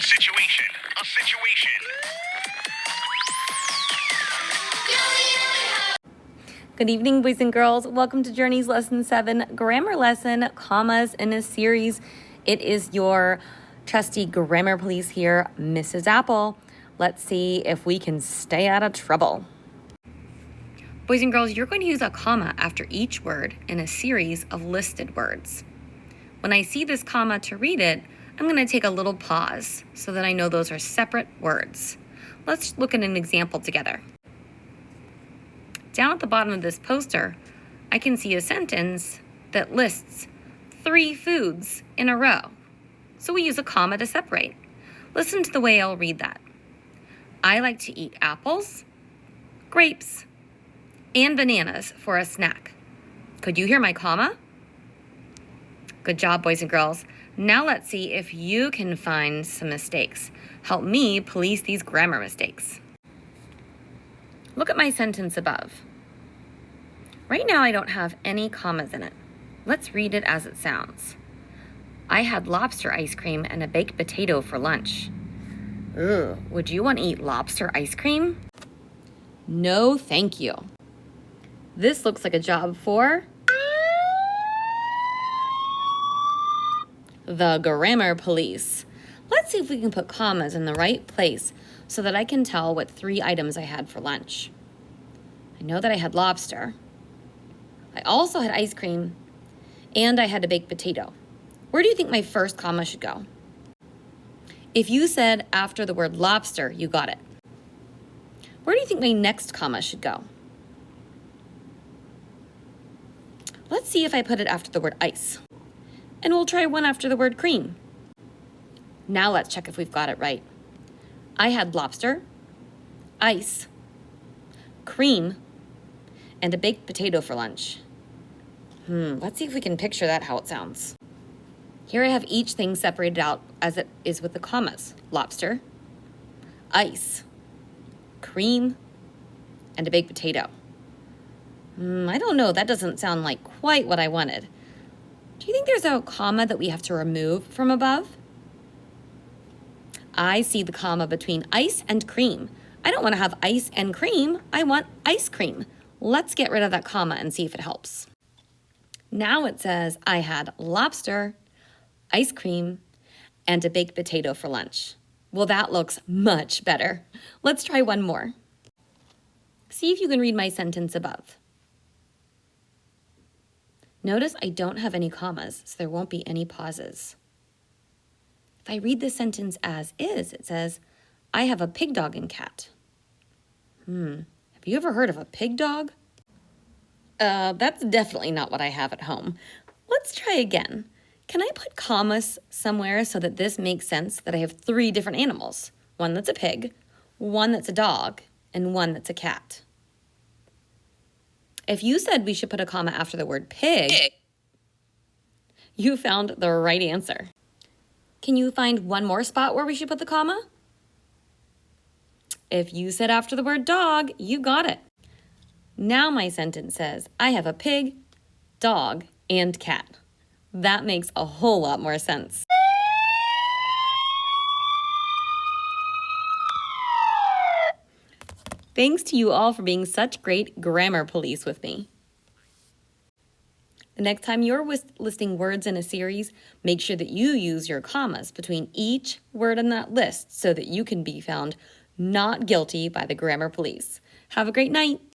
situation. A situation. Good evening, boys and girls. Welcome to Journey's Lesson 7, Grammar Lesson, Commas in a Series. It is your trusty grammar police here, Mrs. Apple. Let's see if we can stay out of trouble. Boys and girls, you're going to use a comma after each word in a series of listed words. When I see this comma to read it, I'm going to take a little pause so that I know those are separate words. Let's look at an example together. Down at the bottom of this poster, I can see a sentence that lists 3 foods in a row. So we use a comma to separate. Listen to the way I'll read that. I like to eat apples, grapes, and bananas for a snack. Could you hear my comma? Good job, boys and girls. Now let's see if you can find some mistakes. Help me police these grammar mistakes. Look at my sentence above. Right now I don't have any commas in it. Let's read it as it sounds. I had lobster ice cream and a baked potato for lunch. Ugh, would you want to eat lobster ice cream? No, thank you. This looks like a job for the grammar police. Let's see if we can put commas in the right place so that I can tell what 3 items I had for lunch. I know that I had lobster. I also had ice cream, and I had a baked potato. Where do you think my first comma should go? If you said after the word lobster, you got it. Where do you think my next comma should go? Let's see if I put it after the word ice. And we'll try one after the word cream. Now let's check if we've got it right. I had lobster, ice, cream, and a baked potato for lunch. Let's see if we can picture that how it sounds. Here I have each thing separated out as it is with the commas. Lobster, ice, cream, and a baked potato. I don't know, that doesn't sound like quite what I wanted. Do you think there's a comma that we have to remove from above? I see the comma between ice and cream. I don't want to have ice and cream. I want ice cream. Let's get rid of that comma and see if it helps. Now it says I had lobster, ice cream, and a baked potato for lunch. Well, that looks much better. Let's try one more. See if you can read my sentence above. Notice I don't have any commas, so there won't be any pauses. If I read this sentence as is, it says, I have a pig dog and cat. Have you ever heard of a pig dog? That's definitely not what I have at home. Let's try again. Can I put commas somewhere so that this makes sense that I have 3 different animals? One that's a pig, one that's a dog, and one that's a cat. If you said we should put a comma after the word pig, you found the right answer. Can you find one more spot where we should put the comma? If you said after the word dog, you got it. Now my sentence says, I have a pig, dog, and cat. That makes a whole lot more sense. Thanks to you all for being such great grammar police with me. The next time you're listing words in a series, make sure that you use your commas between each word in that list so that you can be found not guilty by the grammar police. Have a great night.